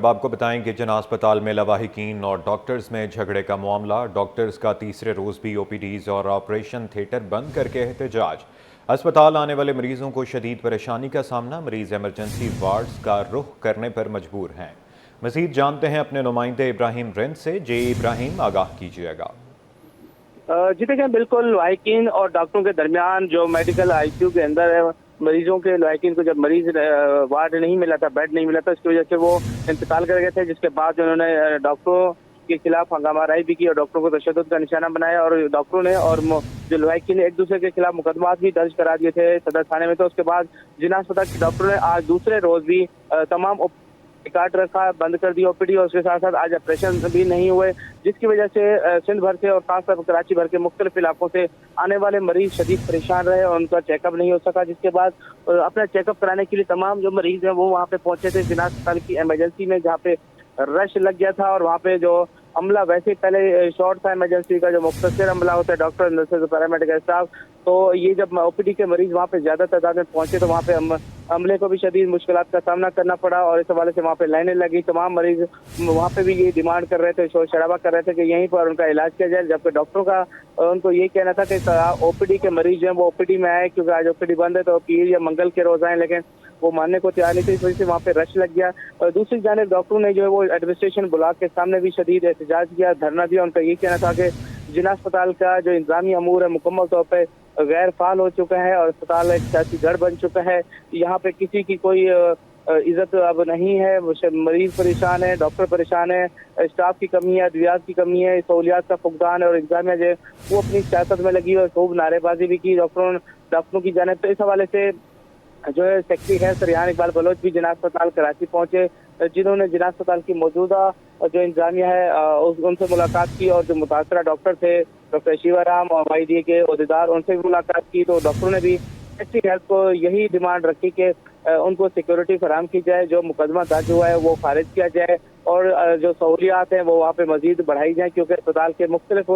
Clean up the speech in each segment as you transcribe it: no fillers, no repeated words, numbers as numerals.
اب آپ کو بتائیں کہ جناح اسپتال میں لواحقین اور ڈاکٹرز میں جھگڑے کا معاملہ، ڈاکٹرز کا تیسرے روز بھی او پی ڈیز اور آپریشن تھیٹر بند کر کے احتجاج۔ اسپتال آنے والے مریضوں کو شدید پریشانی کا سامنا، مریض ایمرجنسی وارڈز کا رخ کرنے پر مجبور ہیں۔ مزید جانتے ہیں اپنے نمائندے ابراہیم رند سے۔ جی ابراہیم، آگاہ کیجیے گا۔ جی دیکھیں، بالکل لواحقین اور ڈاکٹروں کے درمیان جو میڈیکل آئی سی یو کے اندر ہے، مریضوں کے لواحقین کو جب مریض وارڈ نہیں ملا تھا، بیڈ نہیں ملا تھا، اس کی وجہ سے وہ انتقال کر گئے تھے، جس کے بعد انہوں نے ڈاکٹروں کے خلاف ہنگامہ آرائی بھی کی اور ڈاکٹروں کو تشدد کا نشانہ بنایا، اور ڈاکٹروں نے اور جو لواحقین نے ایک دوسرے کے خلاف مقدمات بھی درج کرا دیے تھے صدر تھانے میں۔ تو اس کے بعد جناح اسپتال کے ڈاکٹروں نے آج دوسرے روز بھی تمام کاٹ رکھا، بند کر دی او پی ڈی، اور اس کے ساتھ ساتھ آج آپریشن بھی نہیں ہوئے، جس کی وجہ سے سندھ بھر سے اور خاص طور پر کراچی بھر کے مختلف علاقوں سے آنے والے مریض شدید پریشان رہے اور ان کا چیک اپ نہیں ہو سکا، جس کے بعد اپنا چیک اپ کرانے کے لیے تمام جو مریض ہیں وہ وہاں پہ پہنچے تھے جناح اسپتال کی ایمرجنسی میں، جہاں پہ رش لگ گیا تھا، اور وہاں پہ جو عملہ ویسے پہلے شارٹ تھا ایمرجنسی کا، جو مختصر عملہ ہوتا ہے، ڈاکٹر نرسز پیرامیڈیکل اسٹاف، تو یہ جب او پی ڈی کے مریض وہاں پہ زیادہ تعداد میں پہنچے تو وہاں پہ عملے کو بھی شدید مشکلات کا سامنا کرنا پڑا، اور اس حوالے سے وہاں پہ لائنیں لگی۔ تمام مریض وہاں پہ بھی یہ ڈیمانڈ کر رہے تھے، شور شرابہ کر رہے تھے کہ یہیں پر ان کا علاج کیا جائے، جبکہ ڈاکٹروں کا ان کو یہ کہنا تھا کہ او پی ڈی کے مریض جو ہیں وہ او پی ڈی میں آئے، کیونکہ آج او پی ڈی بند ہے تو پیر یا منگل کے روز آئیں، لیکن وہ ماننے کو تیار نہیں تھے، اس وجہ سے وہاں پہ رش لگ گیا۔ اور دوسری جانب ڈاکٹروں نے جو ہے وہ ایڈمنسٹریشن بلاک کے سامنے بھی شدید احتجاج کیا، دھرنا دیا۔ ان کا یہ کہنا تھا کہ جناح اسپتال کا جو انتظامی امور ہے مکمل طور پہ غیر فعال ہو چکا ہے، اور اسپتال ایک سیاسی گڑھ بن چکا ہے، یہاں پہ کسی کی کوئی عزت اب نہیں ہے، مریض پریشان ہے، ڈاکٹر پریشان ہے، اسٹاف کی کمی ہے، ادویات کی کمی ہے، سہولیات کا فقدان ہے، اور انتظامیہ جو ہے وہ اپنی سیاست میں لگی اور خوب نعرے بازی بھی کی ڈاکٹروں کی جانب۔ تو اس حوالے سے جو ہے سیکٹری ہے ریحان اقبال بلوچ بھی جناح اسپتال کراچی پہنچے، جنہوں نے جناح اسپتال کی موجودہ جو انتظامیہ ہے ان سے ملاقات کی، اور جو متاثرہ ڈاکٹر تھے ڈاکٹر شیوا رام اور وائی ڈی اے کے عہدیدار، ان سے بھی ملاقات کی۔ تو ڈاکٹروں نے بھی سیکٹری ہیلتھ کو یہی ڈیمانڈ رکھی کہ ان کو سیکورٹی فراہم کی جائے، جو مقدمہ درج ہوا ہے وہ خارج کیا جائے، اور جو سہولیات ہیں وہ وہاں پہ مزید بڑھائی جائیں، کیونکہ اسپتال کے مختلف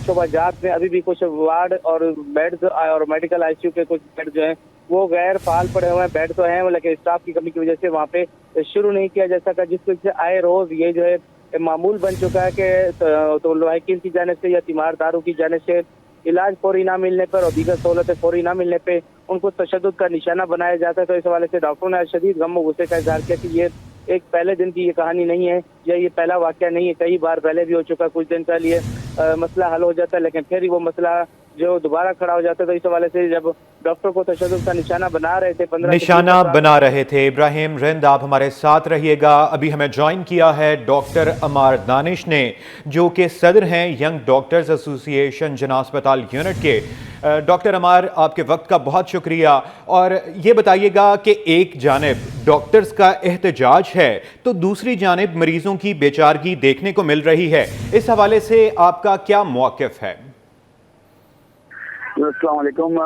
شعبہ جات میں ابھی بھی کچھ وارڈ اور بیڈز اور میڈیکل آئی سی یو کے کچھ بیڈ جو ہیں وہ غیر فعال پڑے ہوئے ہیں، بیڈ تو ہیں لیکن اسٹاف کی کمی کی وجہ سے وہاں پہ شروع نہیں کیا جا سکا، جس کی وجہ سے آئے روز یہ جو ہے معمول بن چکا ہے کہ تو لواحقین کی جانب سے یا تیمارداروں کی جانب سے علاج فوری نہ ملنے پر اور دیگر سہولتیں فوری نہ ملنے پہ ان کو تشدد کا نشانہ بنایا جاتا ہے۔ تو اس حوالے سے ڈاکٹروں نے شدید غم و غصے کا اظہار کیا کہ یہ ایک پہلے دن کی یہ کہانی نہیں ہے، یا یہ پہلا واقعہ نہیں ہے، کئی بار پہلے بھی ہو چکا، کچھ دن پہلے یہ مسئلہ حل ہو جاتا ہے لیکن پھر ہی وہ مسئلہ جو دوبارہ کھڑا ہو جاتا ہے۔ تو اس حوالے سے جب ڈاکٹر کو تشدد کا نشانہ بنا رہے تھے بنا رہے تھے ابراہیم رند، آپ ہمارے ساتھ رہیے گا۔ ابھی ہمیں جوائن کیا ہے ڈاکٹر عمار دانش نے، جو کہ صدر ہیں ینگ ڈاکٹرز ایسوسی ایشن جناح اسپتال یونٹ کے۔ ڈاکٹر عمار، آپ کے وقت کا بہت شکریہ، اور یہ بتائیے گا کہ ایک جانب ڈاکٹرز کا احتجاج ہے تو دوسری جانب مریضوں کی بے چارگی دیکھنے کو مل رہی ہے، اس حوالے سے آپ کا کیا موقف ہے؟ السلام علیکم۔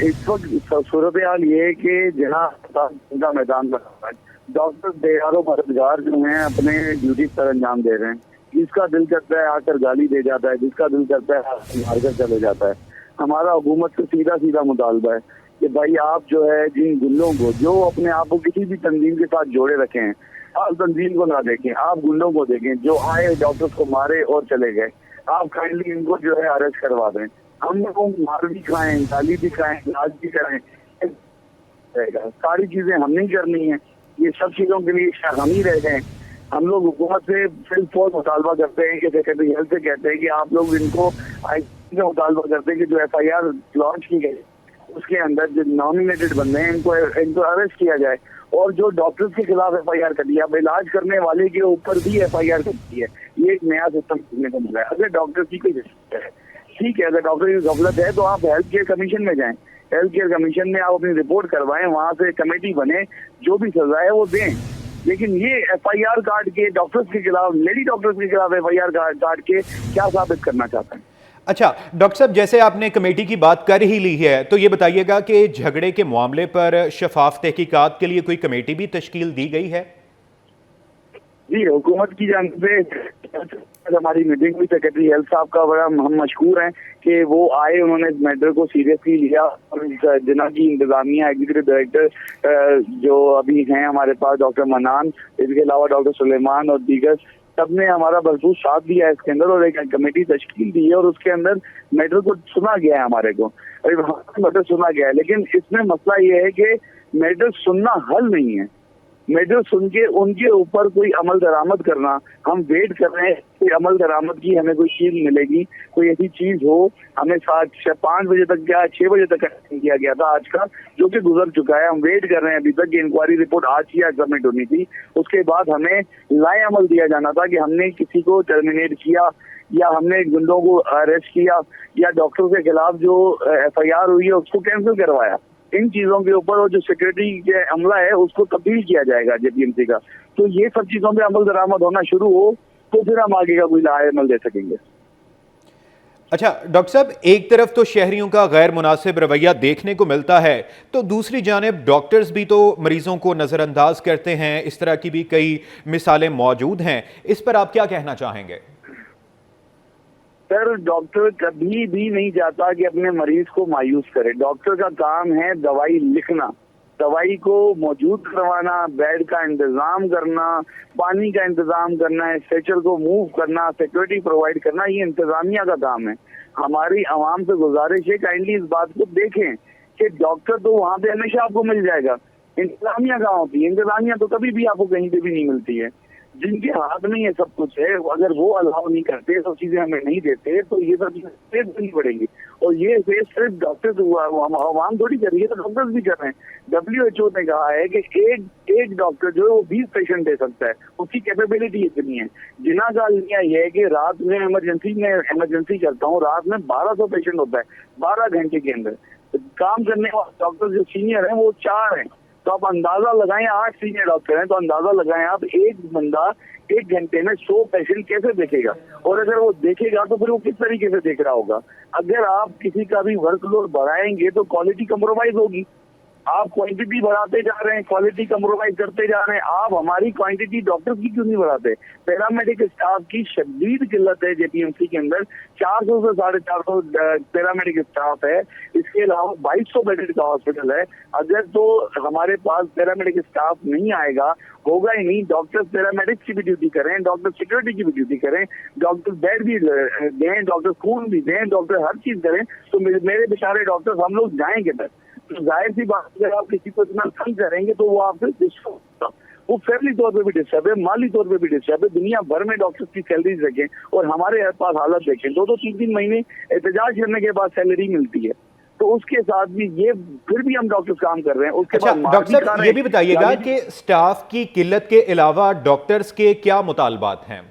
اس وقت صورتحال یہ ہے کہ جناح اسپتال کا میدان بنا ہے، ڈاکٹر دیہاروں مددگار جو ہیں اپنے ڈیوٹی پر انجام دے رہے ہیں، جس کا دل کرتا ہے آ کر گالی دے جاتا ہے، جس کا دل کرتا ہے مار کر چلے جاتا ہے۔ ہمارا حکومت سے سیدھا مطالبہ ہے کہ بھائی آپ جو ہے جن گنڈوں کو جو اپنے آپ کو کسی بھی تنظیم کے ساتھ جوڑے رکھے ہیں، آپ تنظیم کو نہ دیکھیں، آپ گنڈوں کو دیکھیں جو آئے ڈاکٹر کو مارے اور چلے گئے، آپ کائنڈلی ان کو جو ہے اریسٹ کروا دیں۔ ہم لوگ مار بھی کھائیں، گالی بھی کھائیں، علاج بھی کریں، ساری چیزیں ہم نہیں کرنی ہیں، یہ سب چیزوں کے لیے ہم ہی رہ گئے۔ ہم لوگ حکومت سے صرف مطالبہ کرتے ہیں کہ سیکرٹری ہیلتھ سے کہتے ہیں کہ آپ لوگ ان کو کا مطالبہ کرتے ہیں کہ جو ایف آئی آر لانچ کی گئی اس کے اندر جو نامینیٹڈ بندے ہیں ان کو اریسٹ کیا جائے، اور جو ڈاکٹرز کے خلاف ایف آئی آر کر دیا، اب علاج کرنے والے کے اوپر بھی ایف آئی آر کرتی ہے، یہ ایک نیا سسٹم دیکھنے کو ملا ہے۔ اگر ڈاکٹر کی کوئی ہے ٹھیک ہے، اگر ڈاکٹر کی غفلت ہے تو آپ ہیلتھ کیئر کمیشن میں جائیں، ہیلتھ کیئر کمیشن میں آپ اپنی رپورٹ کروائیں، وہاں سے کمیٹی بنے، جو بھی سزا ہے وہ دیں۔ لیکن یہ ایف آئی آر کاٹ کے ڈاکٹرز کے خلاف، لیڈی ڈاکٹرز کے خلاف ایف آئی آر کاٹ کے کیا ثابت کرنا چاہتے ہیں؟ اچھا ڈاکٹر صاحب، جیسے آپ نے کمیٹی کی بات کر ہی لی ہے تو یہ بتائیے گا کہ جھگڑے کے معاملے پر شفاف تحقیقات کے لیے کوئی کمیٹی بھی تشکیل دی گئی ہے؟ जी, हुकूमत की जानब से हमारी मीटिंग हुई, सेक्रेटरी हेल्थ साहब का बड़ा हम मशहूर हैं कि वो आए, उन्होंने इस मैटर को सीरियसली लिया और जिना की इंतजामिया एग्जीक्यूटिव डायरेक्टर जो अभी हैं हमारे पास, डॉक्टर मनान, इसके अलावा डॉक्टर सुलेमान और दीगर, सबने हमारा भरपूर साथ दिया है इसके अंदर और एक कमेटी तश्कील दी है और उसके अंदर मैटर को सुना गया है हमारे को, मैटर सुना गया है। लेकिन इसमें मसला ये है कि मैटर सुनना हल नहीं है, मैटर सुन के उनके ऊपर कोई अमल दरामद करना, हम वेट कर रहे हैं कि अमल दरामद की हमें कोई चीज मिलेगी, कोई ऐसी चीज हो। हमें 5 बजे तक या 6 बजे तक किया गया था आज का, जो कि गुजर चुका है। हम वेट कर रहे हैं अभी तक कि इंक्वायरी रिपोर्ट आज ही सबमिट होनी थी, उसके बाद हमें लाए अमल दिया जाना था कि हमने किसी को टर्मिनेट किया या हमने गुंडों को अरेस्ट किया या डॉक्टर के खिलाफ जो FIR हुई है उसको कैंसिल करवाया। इन चीजों के ऊपर और जो सिक्योरिटी के अमला है उसको तब्दील किया जाएगा JPMC का। तो ये सब चीजों पे अमल दरामद होना शुरू हो तो फिर हम आगे का कोई अमल दे सकेंगे। अच्छा डॉक्टर साहब, एक तरफ तो शहरियों का गैर मुनासिब रवैया देखने को मिलता है, तो दूसरी जानिब डॉक्टर्स भी तो मरीजों को नज़रअंदाज करते हैं, इस तरह की भी कई मिसालें मौजूद हैं। इस पर आप क्या कहना चाहेंगे? सर, डॉक्टर कभी भी नहीं चाहता कि अपने मरीज को मायूस करे। डॉक्टर का काम है दवाई लिखना, दवाई को मौजूद करवाना, बेड का इंतजाम करना, पानी का इंतजाम करना, स्ट्रेचर को मूव करना, सिक्योरिटी प्रोवाइड करना, ये इंतजामिया का काम है। हमारी आवाम से गुजारिश है काइंडली इस बात को देखें कि डॉक्टर तो वहाँ पे हमेशा आपको मिल जाएगा, इंतजामिया कहाँ होती है? इंतजामिया तो कभी भी आपको कहीं पे भी नहीं मिलती है। जिनके हाथ में ये सब कुछ है, अगर वो अलाउ नहीं करते, सब चीजें हमें नहीं देते, तो ये सब चीजें फेस करनी पड़ेंगी। और ये फेस सिर्फ डॉक्टर्स आवाम थोड़ी कर रही है, तो डॉक्टर्स भी कर रहे हैं। WHO ने कहा है कि एक डॉक्टर जो है वो 20 पेशेंट दे सकता है, उसकी कैपेबिलिटी इतनी है। जिना का लिया ये है कि रात में इमरजेंसी करता हूँ, रात में 1200 पेशेंट होता है 12 घंटे के अंदर। काम करने वाले डॉक्टर जो सीनियर हैं वो 4 हैं, तो आप अंदाजा लगाएं, 8 सीनियर डॉक्टर हैं, तो अंदाजा लगाएं आप, एक बंदा 1 घंटे में 100 पेशेंट कैसे देखेगा? और अगर वो देखेगा तो फिर वो किस तरीके से देख रहा होगा? अगर आप किसी का भी वर्कलोड बढ़ाएंगे तो क्वालिटी कंप्रोमाइज होगी। आप क्वांटिटी बढ़ाते जा रहे हैं, क्वालिटी कंप्रोमाइज करते जा रहे हैं। आप हमारी क्वांटिटी डॉक्टर की क्यों नहीं बढ़ाते? पैरामेडिक स्टाफ की शदीद किल्लत है JPMC के अंदर, 400 से 450 पैरामेडिक स्टाफ है। इसके अलावा 2200 बेडेड का हॉस्पिटल है। अगर तो हमारे पास पैरामेडिक स्टाफ नहीं आएगा, होगा ही नहीं, डॉक्टर पैरामेडिक्स की भी ड्यूटी करें, डॉक्टर सिक्योरिटी की भी ड्यूटी करें, डॉक्टर बेड भी दें, डॉक्टर खून भी दें, डॉक्टर हर चीज करें, तो मेरे बेचारे डॉक्टर हम लोग जाएं किधर? तो जाहिर सी बात, अगर आप किसी को इतना तंग करेंगे तो वो आपसे डिस्टर्ब होगा, वो फैमिली तौर पे भी डिस्टर्ब है, माली तौर पे भी डिस्टर्ब है। दुनिया भर में डॉक्टर्स की सैलरीज देखें और हमारे पास हालत देखें, 2-2, 3-3 महीने एहतजाज करने के बाद सैलरी मिलती है। तो उसके साथ भी ये फिर भी हम डॉक्टर्स काम कर रहे हैं। उसके अच्छा बाद डॉक्टर साहब, ये भी बताइएगा कि स्टाफ की किल्लत के अलावा डॉक्टर्स के क्या मुतालबात हैं?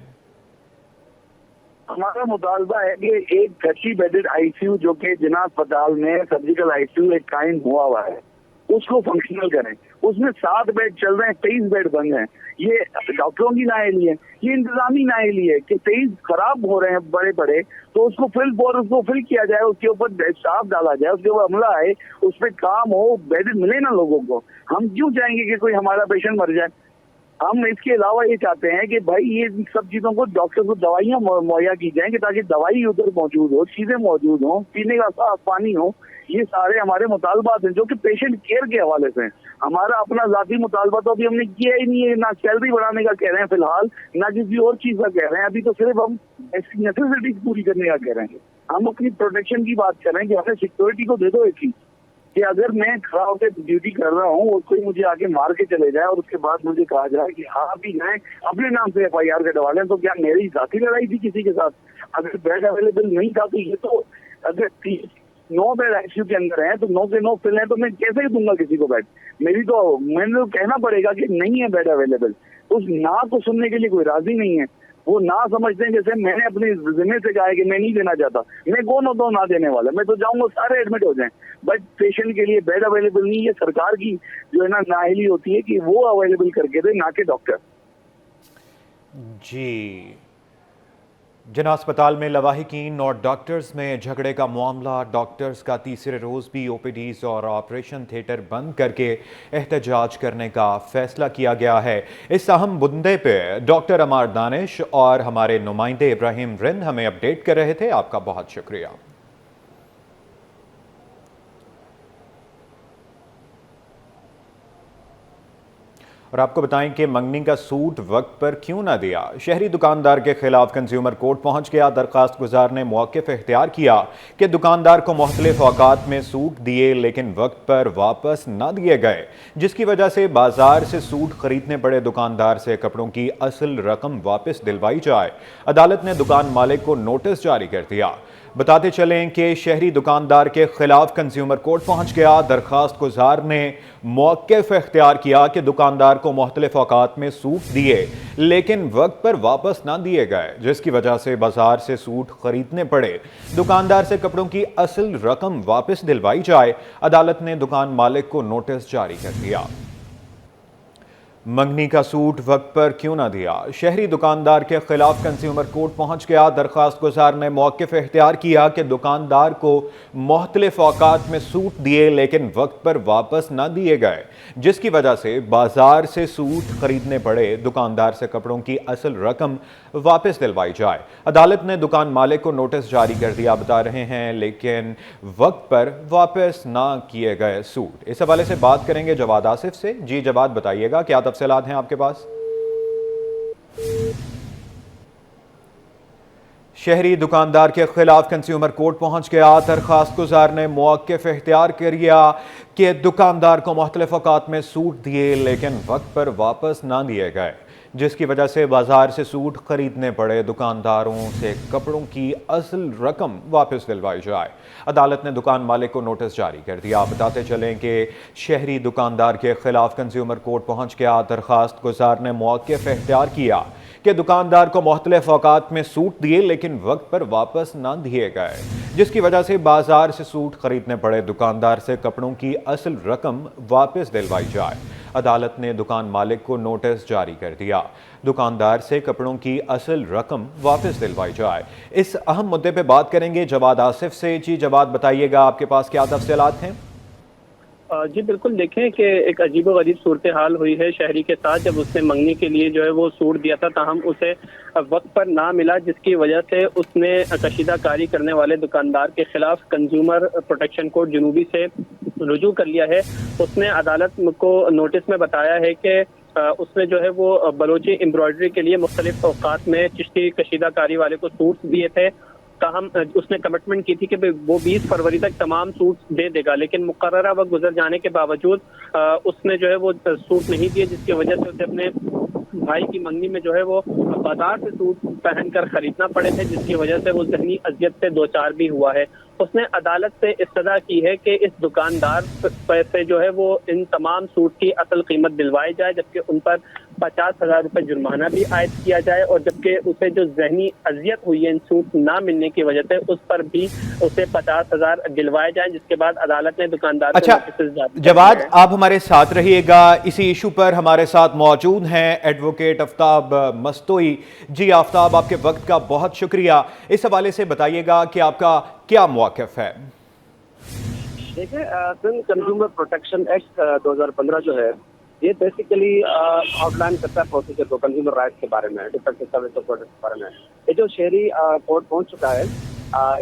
हमारा मुतालबा है कि एक 30 बेडेड ICU जो कि जिना अस्पताल में सर्जिकल ICU एक कायम हुआ है, उसको फंक्शनल करें। उसमें 7 बेड चल रहे हैं, 23 बेड बंद हैं। ये डॉक्टरों की नाअहली है, ये इंतजामी नाअहली है कि 23 खराब हो रहे हैं बड़े, तो उसको फिल किया जाए, उसके ऊपर स्टाफ डाला जाए, उसके ऊपर अमला आए, उस पर काम हो, बेड मिले ना लोगों को। हम क्यों चाहेंगे कि कोई हमारा पेशेंट मर जाए? हम इसके अलावा ये चाहते हैं कि भाई ये सब चीजों को डॉक्टर को दवाइयां मुहैया की जाएं कि ताकि दवाई उधर मौजूद हो, चीजें मौजूद हो, पीने का साफ पानी हो। ये सारे हमारे मुतालबात हैं जो कि पेशेंट केयर के हवाले से हैं। हमारा अपना जाती मुतालबा तो अभी हमने किया ही नहीं है, ना सैलरी बढ़ाने का कह रहे हैं फिलहाल, ना किसी और चीज का कह रहे हैं। अभी तो सिर्फ हम नेसेसिटीज पूरी करने का कह रहे हैं। हम अपनी प्रोटेक्शन की बात कर रहे हैं कि हमें सिक्योरिटी को दे दो एक चीज, कि अगर मैं खड़ा होकर ड्यूटी कर रहा हूँ और कोई मुझे आके मार के चले जाए और उसके बाद मुझे कहा जाए कि आप ही जाए अपने नाम से FIR कटवा लें, तो क्या मेरी जाती लड़ाई थी किसी के साथ? अगर बेड अवेलेबल नहीं था तो ये तो, अगर 9 बेड ICU के अंदर है तो 9 के 9 फिल है, तो मैं कैसे दूंगा किसी को बेड? मैंने तो कहना पड़ेगा कि नहीं है बेड अवेलेबल। उस ना को सुनने के लिए कोई राजी नहीं है। वो ना समझते हैं जैसे मैंने अपने जिम्मे से कहा है कि मैं नहीं देना चाहता। मैं कौन होता हूँ ना देने वाला? मैं तो चाहूंगा सारे एडमिट हो जाएं, बट पेशेंट के लिए बेड अवेलेबल नहीं है। सरकार की जो है ना नाअहली होती है कि वो अवेलेबल करके दे, ना कि डॉक्टर। जी जना अस्पताल में लवाहिकीन और डॉक्टर्स में झगड़े का मामला। डॉक्टर्स का तीसरे रोज भी ओपीडीज और ऑपरेशन थिएटर बंद करके एहतजाज करने का फैसला किया गया है। इस अहम मुद्दे पे डॉक्टर अमार दानिश और हमारे नुमाइंदे इब्राहिम रिंद हमें अपडेट कर रहे थे। आपका बहुत शुक्रिया। और आपको बताएं कि मंगनी का सूट वक्त पर क्यों ना दिया। शहरी दुकानदार के खिलाफ कंज्यूमर कोर्ट पहुंच गया। दरखास्त गुजार ने मौक़िफ़ इख्तियार किया कि दुकानदार को मुख्तलिफ औकात में सूट दिए लेकिन वक्त पर वापस ना दिए गए, जिसकी वजह से बाजार से सूट खरीदने पड़े। दुकानदार से कपड़ों की असल रकम वापस दिलवाई जाए। अदालत ने दुकान मालिक को नोटिस जारी कर दिया। बताते चलें कि शहरी दुकानदार के खिलाफ कंज्यूमर कोर्ट पहुंच गया। दरखास्त गुजार ने मौक़िफ़ इख्तियार किया कि दुकानदार को मुख्तलिफ औकात में सूट दिए लेकिन वक्त पर वापस ना दिए गए, जिसकी वजह से बाजार से सूट खरीदने पड़े। दुकानदार से कपड़ों की असल रकम वापस दिलवाई जाए। अदालत ने दुकान मालिक को नोटिस जारी कर दिया। मंगनी का सूट वक्त पर क्यों ना दिया। शहरी दुकानदार के खिलाफ कंज्यूमर कोर्ट पहुंच गया। दरखास्त गुजार ने मौक़िफ़ इख्तियार किया कि दुकानदार को मुख्तलिफ औकात में सूट दिए लेकिन वक्त पर वापस ना दिए गए, जिसकी वजह से बाजार से सूट खरीदने पड़े। दुकानदार से कपड़ों की असल रकम वापस दिलवाई जाए। अदालत ने दुकान मालिक को नोटिस जारी कर दिया, बता रहे हैं, लेकिन वक्त पर वापस ना किए गए सूट। इस हवाले से बात करेंगे जवाद आसिफ से। जी जवाद, बताइएगा क्या तफसीलात हैं आपके पास। शहरी दुकानदार के खिलाफ कंज्यूमर कोर्ट पहुंच गया। दरखास्त गुजार ने मौक़िफ़ इख्तियार किया कि दुकानदार को मुख्तलिफ औकात में सूट दिए लेकिन वक्त पर वापस ना दिए गए, जिसकी वजह से बाजार से सूट खरीदने पड़े। दुकानदारों से कपड़ों की असल रकम वापस दिलवाई जाए। अदालत ने दुकान मालिक को नोटिस जारी कर दिया। बताते चलें कि शहरी दुकानदार के खिलाफ कंज्यूमर कोर्ट पहुंच गया। दरखास्त गुजार ने मौक़िफ़ इख्तियार किया कि दुकानदार को मुख्तलिफ औकात में सूट दिए लेकिन वक्त पर वापस ना दिए गए, जिसकी वजह से बाजार से सूट खरीदने पड़े। दुकानदार से कपड़ों की असल रकम वापस दिलवाई जाए। अदालत ने दुकान मालिक को नोटिस जारी कर दिया। दुकानदार से कपड़ों की असल रकम वापस दिलवाई जाए। इस अहम मुद्दे पे बात करेंगे जवाद आसिफ से। जी जवाद, बताइएगा आपके पास क्या तफसीलात हैं। जी बिल्कुल, देखें कि एक अजीबोगरीब सूरत हाल हुई है शहरी के साथ। जब उसने मंगनी के लिए जो है वो सूट दिया था, ताहम उसे वक्त पर ना मिला, जिसकी वजह से उसने कशीदाकारी करने वाले दुकानदार के खिलाफ कंज्यूमर प्रोटेक्शन कोर्ट जुनूबी से रुजू कर लिया है। उसने अदालत को नोटिस में बताया है कि उसने जो है वो बलोची एम्ब्रॉयडरी के लिए मुख्तलिफ औकात में चिश्ती कशीदाकारी वाले को सूट दिए थे। ताहम उसने कमिटमेंट की थी कि वो 20 फरवरी तक तमाम सूट दे देगा, लेकिन मुकर्ररा वक्त गुजर जाने के बावजूद उसने जो है वो सूट नहीं दिए, जिसकी वजह से उसे अपने भाई की मंगनी में जो है वो बाजार से सूट पहनकर खरीदना पड़े थे, जिसकी वजह से वो ज़हनी अजियत से दो चार भी हुआ है। उसने अदालत से इस्तदा की है कि इस दुकानदार से जो है वो इन तमाम सूट की असल कीमत दिलवाई जाए, जबकि उन पर 50,000 रुपये जुर्माना भी आयद किया जाए, और जबकि उसे जो ज़हनी अजियत हुई है इन सूट ना मिलने की वजह से, उस पर भी उसे 50,000 दिलवाए जाए। जिसके बाद अदालत ने दुकानदार अच्छा जवाद, आप हमारे साथ रहिएगा। इसी इशू पर हमारे साथ मौजूद हैं एडवोकेट आफ्ताब मस्तोई। जी आफ्ताब, आपके वक्त का बहुत शुक्रिया। इस हवाले से बताइएगा कि आपका क्या मौक़िफ़ है। देखिए, कंज्यूमर प्रोटेक्शन एक्ट 2015 जो है, ये बेसिकली आउटलाइन करता है प्रोसीजर को कंज्यूमर राइट्स के बारे में, डिफेक्टिव सर्विस ऑफ प्रोडक्ट के बारे में। ये जो शहरी कोर्ट पहुंच चुका है,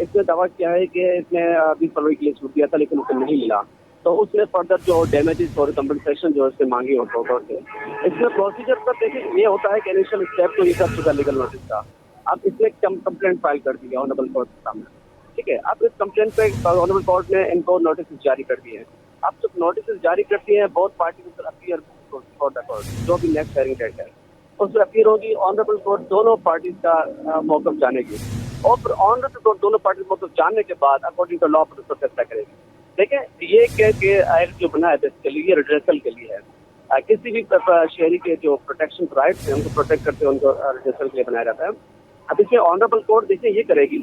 इसने दावा किया है कि इसने 20 फरवरी के लिए छूट दिया था लेकिन उसे नहीं मिला, तो उसने फर्दर जो डैमेजेस और कंपनसेशन जो उसने मांगी हो कोर्ट से। इसमें प्रोसीजर पर देखिए ये होता है कि इनिशियल स्टेप तो ये कर चुका लीगल नोटिस का। अब इसने कंप्लेंट फाइल कर दी है ऑनरेबल कोर्ट के सामने, ठीक है। अब इस कंप्लेंट पे ऑनरेबल कोर्ट ने इनको नोटिस जारी कर दिए हैं। अब जब नोटिस जारी करती है, बहुत पार्टी अपीयर जो भी नेक्स्ट हेयरिंग डेट है उसमें अपीयर होगी। ऑनरेबल कोर्ट दोनों पार्टीज का मौक़िफ़ जानेगी, और फिर ऑनरेबल कोर्ट दोनों पार्टी मौक़िफ़ जानने के बाद अकॉर्डिंग टू लॉ प्रोसेस फैसला करेगी। देखें, ये एक्ट जो बना है बेसिकली ये रिड्रेसल के लिए है। किसी भी शहरी के जो प्रोटेक्शन राइट्स हैं उनको प्रोटेक्ट करते हुए उनको रिड्रेसल के लिए बनाया जाता है। अब इसमें ऑनरेबल कोर्ट देखिए ये करेगी,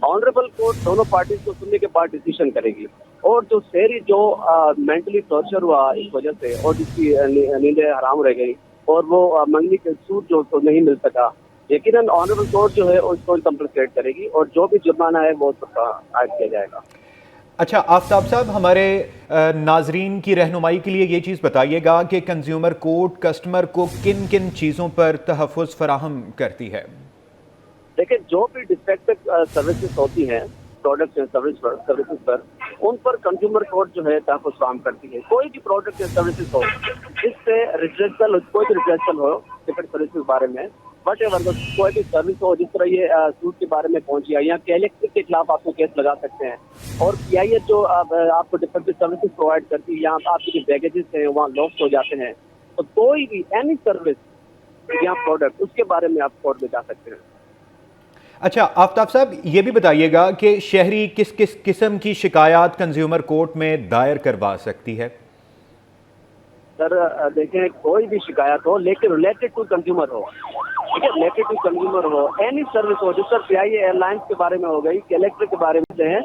ऑनरेबल कोर्ट दोनों पार्टीज को सुनने के बाद डिसीजन करेगी, और जो शहरी जो मेंटली टॉर्चर हुआ इस वजह से और जिसकी नींदें हराम रह गई और वो मंगनी के सूट जो तो नहीं मिल सका, यकीनन ऑनरेबल कोर्ट जो है उसको कंपनसेट करेगी और जो भी जुर्माना है वो उसका आयद किया जाएगा। अच्छा आफ्ताब साहब, हमारे नाजरीन की रहनुमाई के लिए ये चीज़ बताइएगा कि कंज्यूमर कोर्ट कस्टमर को किन किन चीज़ों पर तहफ़्फ़ुज़ फराहम करती है? देखिए, जो भी डिफेक्टिव सर्विसेज होती हैं, प्रोडक्ट्स या सर्विसेज पर उन पर कंज्यूमर कोर्ट जो है तहफ़्फ़ुज़ फराहम करती है। कोई भी प्रोडक्ट या सर्विसेज हो जिससे रिफ्रेशल कोई भी रिफ्रेशल हो डिफेक्ट सर्विस के बारे में, बट एवर कोई भी सर्विस हो, जिस तरह ये सूट के बारे में पहुंची है, या इलेक्ट्रिक के खिलाफ आपको केस लगा सकते हैं। और PIS जो आपको डिफेक्टिव सर्विसेज प्रोवाइड करती है, या आपके जो बैगेजेस हैं वहाँ लॉस्ट हो जाते हैं, तो कोई भी एनी सर्विस या प्रोडक्ट उसके बारे में आप कोर्ट में जा सकते हैं। अच्छा आफ्ताब साहब, ये भी बताइएगा कि शहरी किस किस किस्म की शिकायत कंज्यूमर कोर्ट में दायर करवा सकती है? सर देखें, कोई भी शिकायत हो लेकिन रिलेटेड टू कंज्यूमर हो, ठीक है, रिलेटेड टू कंज्यूमर हो, एनी सर्विस हो, जिस पर PIA एयरलाइंस के बारे में हो गई, कि इलेक्ट्रिक के बारे में है,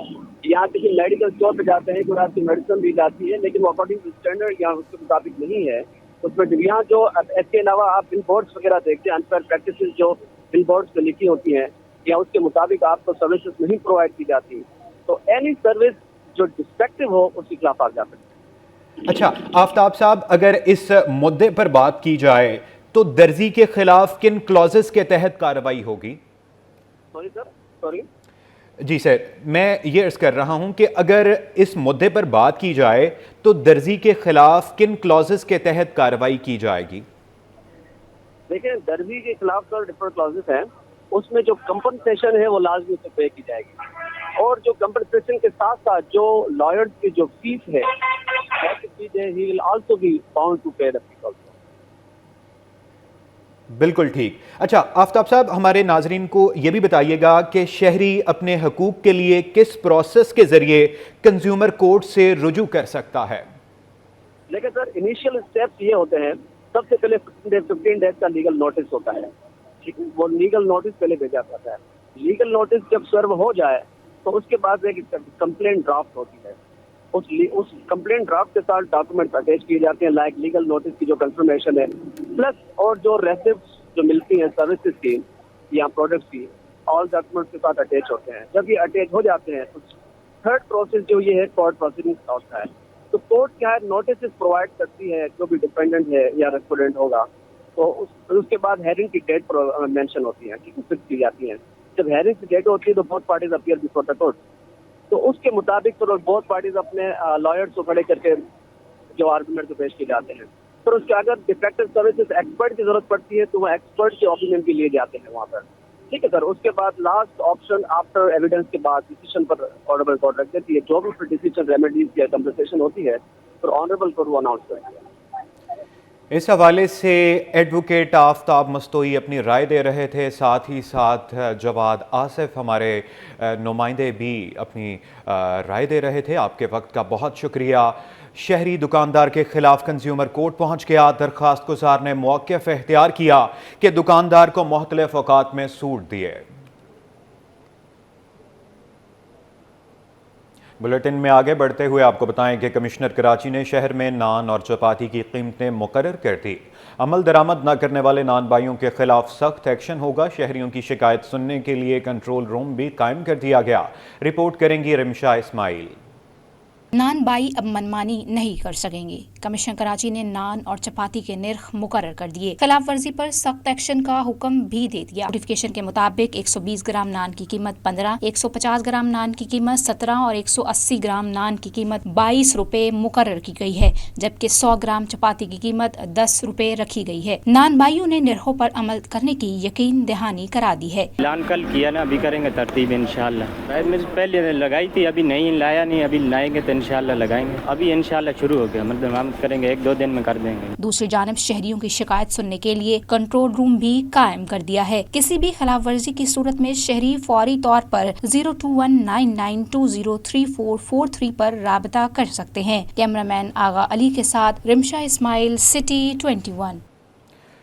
यहाँ किसी मेडिकल स्टोर पे जाते हैं, कोई आपकी मेडिसिन दी जाती है लेकिन वो अकॉर्डिंग टू स्टैंडर्ड या उसके मुताबिक नहीं है, उसमें यहाँ जो इसके अलावा आप बिल बोर्ड्स वगैरह देखते हैं, अनफेयर प्रैक्टिसेस जो बिल बोर्ड्स पे लिखी होती हैं या उसके मुताबिक आपको सर्विसेज नहीं प्रोवाइड की जाती, तो एनी सर्विस जो डिफेक्टिव हो उसके खिलाफ आप जा सकते हैं। अच्छा आफ्ताब साहब, अगर इस मुद्दे पर बात की जाए तो दर्जी के खिलाफ किन क्लॉजेस के तहत कार्रवाई होगी? सॉरी सर, सॉरी जी सर, मैं ये अर्ज कर रहा हूं कि अगर इस मुद्दे पर बात की जाए तो दर्जी के खिलाफ किन क्लॉजेस के तहत कार्रवाई की जाएगी? देखिए, दर्जी के खिलाफ तो डिफरेंट क्लॉजेस हैं, उसमें जो कंपनसेशन है वो लाजमी उसे पे की जाएगी, और जो कंपनसेशन के साथ साथ जो लॉयर्स की जो फीस है he will also be bound to pay the fees also. बिल्कुल ठीक। अच्छा आफ्ताब साहब, हमारे नाजरीन को ये भी बताइएगा कि शहरी अपने हकूक के लिए किस प्रोसेस के जरिए कंज्यूमर कोर्ट से रुजू कर सकता है? लेकिन सर इनिशियल स्टेप्स ये होते हैं, सबसे पहले 15 डेज का लीगल नोटिस होता है, ठीक है, वो लीगल नोटिस पहले भेजा जाता है। लीगल नोटिस जब सर्व हो जाए तो उसके बाद एक कंप्लेंट ड्राफ्ट होती है, उस कंप्लेंट ड्राफ्ट के साथ डॉक्यूमेंट्स अटैच किए जाते हैं, लाइक लीगल नोटिस की जो कंफर्मेशन है, प्लस और जो रेसिप्ट्स जो मिलती हैं सर्विसेज की या प्रोडक्ट्स की, ऑल डॉक्यूमेंट्स के साथ अटैच होते हैं। जब ये अटैच हो जाते हैं तो थर्ड प्रोसेस जो ये है कोर्ट प्रोसीडिंग होता है। तो कोर्ट क्या है, नोटिस प्रोवाइड करती है जो भी डिपेंडेंट है या रेस्पोडेंट होगा, तो उसके बाद हेयरिंग की डेट मेंशन होती है, ठीक है, फिक्स की जाती है। जब हेयरिंग की डेट होती है तो both parties appear before the court, तो उसके मुताबिक तो बोथ पार्टीज अपने लॉयर्स को खड़े करके जो आर्गुमेंट पेश किए जाते हैं। फिर उसके अगर डिफेक्टिव सर्विसेज एक्सपर्ट की जरूरत पड़ती है तो वो एक्सपर्ट के ओपिनियन भी लिए जाते हैं वहाँ पर, ठीक है सर। उसके बाद लास्ट ऑप्शन आफ्टर एविडेंस के बाद डिसीजन पर ऑनरेबल कोर्ट रख देती है, जो भी फिर डिसीजन रेमेडीज या कंपनसेशन होती है फिर ऑनरेबल कोर्ट वो अनाउंस करती है। इस हवाले से एडवोकेट आफ्ताब मस्तोई अपनी राय दे रहे थे, साथ ही साथ जवाद आसिफ हमारे नुमाइंदे भी अपनी राय दे रहे थे। आपके वक्त का बहुत शुक्रिया। शहरी दुकानदार के खिलाफ कंज्यूमर कोर्ट पहुंच गया। दरख्वास्त गुजार ने मौक़िफ़ इख्तियार किया कि दुकानदार को मुख्तलिफ औक़ात में सूट दिए। बुलेटिन में आगे बढ़ते हुए आपको बताएं कि कमिश्नर कराची ने शहर में नान और चपाती की कीमतें मुकर्रर कर दी। अमल दरामद न करने वाले नान बाइयों के खिलाफ सख्त एक्शन होगा। शहरियों की शिकायत सुनने के लिए कंट्रोल रूम भी कायम कर दिया गया। रिपोर्ट करेंगी रिमशा इस्माइल। नान बाई अब मनमानी नहीं कर सकेंगे। कमिश्नर कराची ने नान और चपाती के निर्ख मुकर्रर कर दिए। खिलाफ वर्जी पर सख्त एक्शन का हुक्म भी दे दिया। नोटिफिकेशन के मुताबिक 120 ग्राम नान की कीमत 15, 150 ग्राम नान की कीमत 17 और 180 ग्राम नान की कीमत 22 रुपए मुकर्रर की गई है, जबकि 100 ग्राम चपाती की कीमत 10 रुपए रखी गई है। नान बाइयों ने निर्खों पर अमल करने की यकीन दहानी करा दी है। ऐलान कल किया ना, अभी करेंगे तरतीब इंशाल्लाह। पहले लगाई थी, अभी नहीं लाया, नहीं अभी लाएंगे तो इंशाल्लाह लगाएंगे। अभी इंशाल्लाह शुरू हो गया, मतलब हम करेंगे 1-2 दिन में कर देंगे। दूसरी जानिब शहरियों की शिकायत सुनने के लिए कंट्रोल रूम भी कायम कर दिया है। किसी भी खिलाफ वर्जी की सूरत में शहरी फौरी तौर पर 02199203443 पर राबता कर सकते हैं। कैमरामैन आगा अली के साथ रिमशा इस्माइल, सिटी 21।